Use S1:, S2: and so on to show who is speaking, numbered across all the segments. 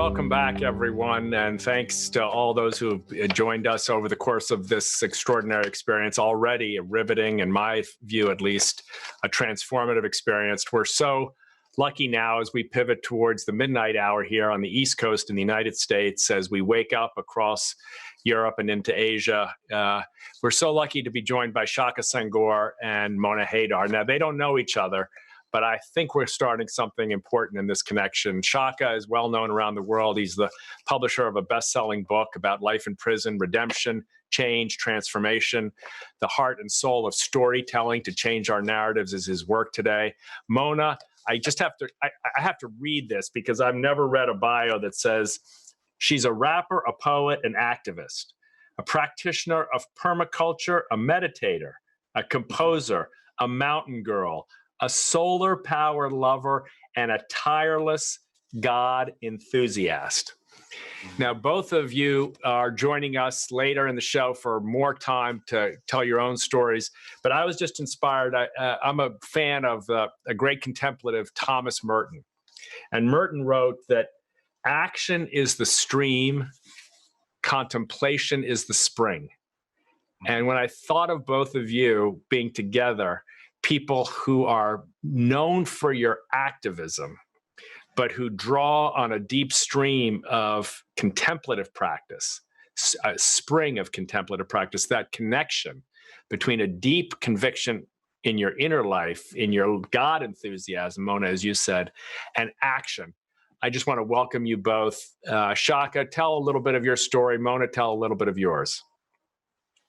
S1: welcome back, everyone. And thanks to all those who have joined us over the course of this extraordinary experience, already a riveting, in my view at least, a transformative experience. We're so lucky now as we pivot towards the midnight hour here on the East Coast in the United States, as we wake up across Europe and into Asia. We're so lucky to be joined by Shaka Senghor and Mona Haydar. Now, they don't know each other, but I think we're starting something important in this connection. Shaka is well known around the world. He's the publisher of a best-selling book about life in prison, redemption, change, transformation. The heart and soul of storytelling to change our narratives is his work today. Mona, I have to read this because I've never read a bio that says she's a rapper, a poet, an activist, a practitioner of permaculture, a meditator, a composer, a mountain girl, a solar power lover, and a tireless God enthusiast. Now, both of you are joining us later in the show for more time to tell your own stories, but I was just inspired. I'm a fan of a great contemplative, Thomas Merton. And Merton wrote that action is the stream, contemplation is the spring. And when I thought of both of you being together, people who are known for your activism, but who draw on a deep stream of contemplative practice, a spring of contemplative practice, that connection between a deep conviction in your inner life, in your God enthusiasm, Mona, as you said, and action. I just want to welcome you both. Shaka, tell a little bit of your story. Mona, tell a little bit of yours.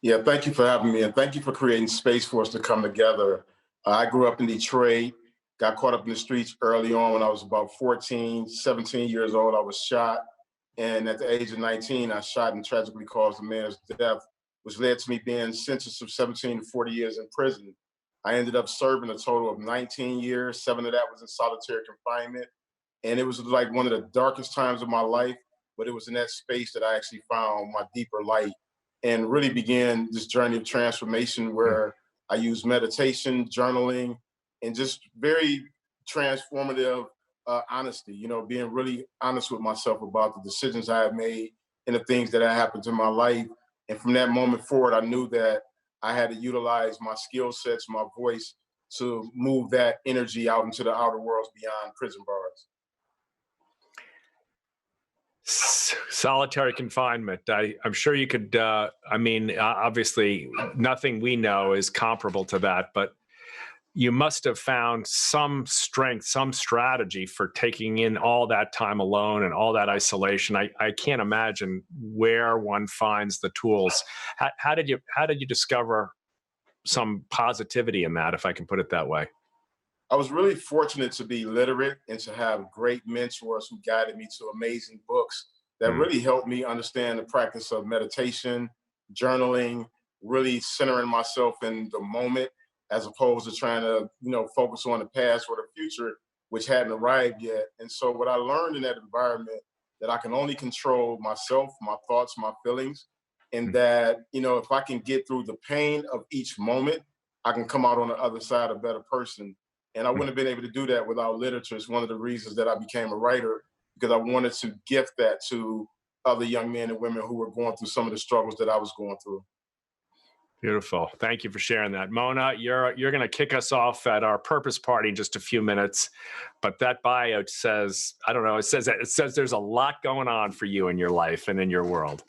S2: Yeah, thank you for having me, and thank you for creating space for us to come together. I grew up in Detroit, got caught up in the streets early on when I was about 14, 17 years old. I was shot. And at the age of 19, I shot and tragically caused a man's death, which led to me being sentenced to 17 to 40 years in prison. I ended up serving a total of 19 years. 7 of that was in solitary confinement. And it was like one of the darkest times of my life, but it was in that space that I actually found my deeper light and really began this journey of transformation where I use meditation, journaling, and just very transformative honesty, being really honest with myself about the decisions I have made and the things that have happened in my life. And from that moment forward, I knew that I had to utilize my skill sets, my voice to move that energy out into the outer worlds beyond prison bars.
S1: Solitary confinement. I'm sure you could, obviously nothing we know is comparable to that, but you must have found some strength, some strategy for taking in all that time alone and all that isolation. I can't imagine where one finds the tools. How did you discover some positivity in that, if I can put it that way?
S2: I was really fortunate to be literate and to have great mentors who guided me to amazing books that really helped me understand the practice of meditation, journaling, really centering myself in the moment as opposed to trying to, focus on the past or the future, which hadn't arrived yet. And so what I learned in that environment, that I can only control myself, my thoughts, my feelings, and that, if I can get through the pain of each moment, I can come out on the other side a better person. And I wouldn't have been able to do that without literature. It's one of the reasons that I became a writer, because I wanted to gift that to other young men and women who were going through some of the struggles that I was going through.
S1: Beautiful. Thank you for sharing that. Mona, you're going to kick us off at our purpose party in just a few minutes. But that bio says, I don't know, it says there's a lot going on for you in your life and in your world.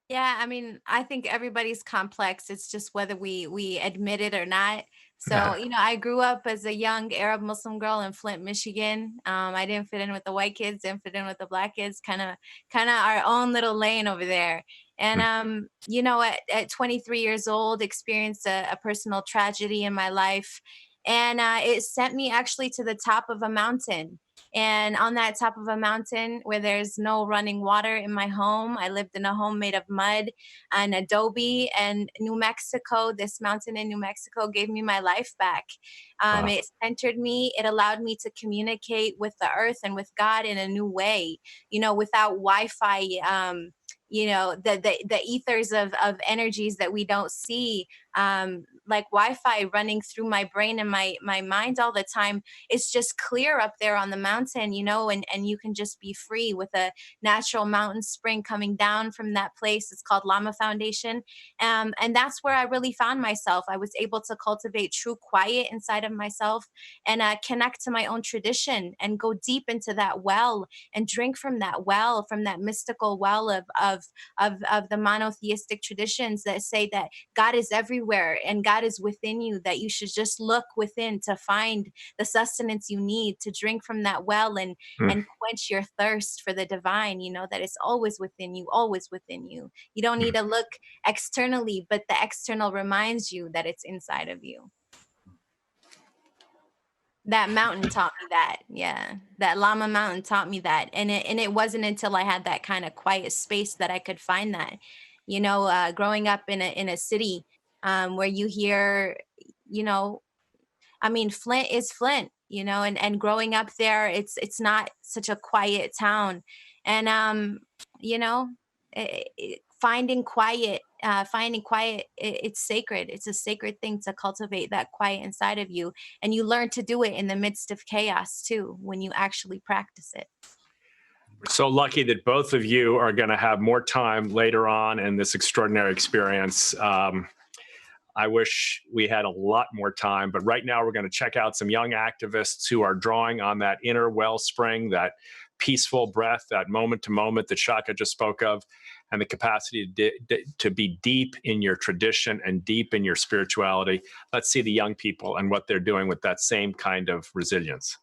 S3: Yeah, I think everybody's complex. It's just whether we admit it or not. So, I grew up as a young Arab Muslim girl in Flint, Michigan. I didn't fit in with the white kids, didn't fit in with the black kids, kind of our own little lane over there. And, at 23 years old, experienced a personal tragedy in my life. And it sent me actually to the top of a mountain. And on that top of a mountain where there's no running water in my home, I lived in a home made of mud and adobe. And New Mexico, this mountain in New Mexico, gave me my life back.
S1: Wow.
S3: It centered me. It allowed me to communicate with the earth and with God in a new way, without Wi-Fi. The ethers of energies that we don't see, like Wi-Fi running through my brain and my mind all the time. It's just clear up there on the mountain, you know, and you can just be free with a natural mountain spring coming down from that place. It's called Lama Foundation. And that's where I really found myself. I was able to cultivate true quiet inside of myself and connect to my own tradition and go deep into that well and drink from that well, from that mystical well of the monotheistic traditions that say that God is everywhere and God is within you, that you should just look within to find the sustenance you need to drink from that well and quench your thirst for the divine, you know, that it's always within you, always within you. You don't need to look externally, but the external reminds you that it's inside of you. That mountain taught me that. Yeah. That Lama mountain taught me that. And it wasn't until I had that kind of quiet space that I could find that. You know, growing up in a city where you hear, you know, I mean, Flint is Flint, you know, and growing up there, it's not such a quiet town. And you know, finding quiet, it's sacred. It's a sacred thing to cultivate that quiet inside of you, and you learn to do it in the midst of chaos too when you actually practice it.
S1: We're so lucky that both of you are going to have more time later on in this extraordinary experience. I wish we had a lot more time, but right now we're going to check out some young activists who are drawing on that inner wellspring, that peaceful breath, that moment to moment that Shaka just spoke of, and the capacity to be deep in your tradition and deep in your spirituality. Let's see the young people and what they're doing with that same kind of resilience.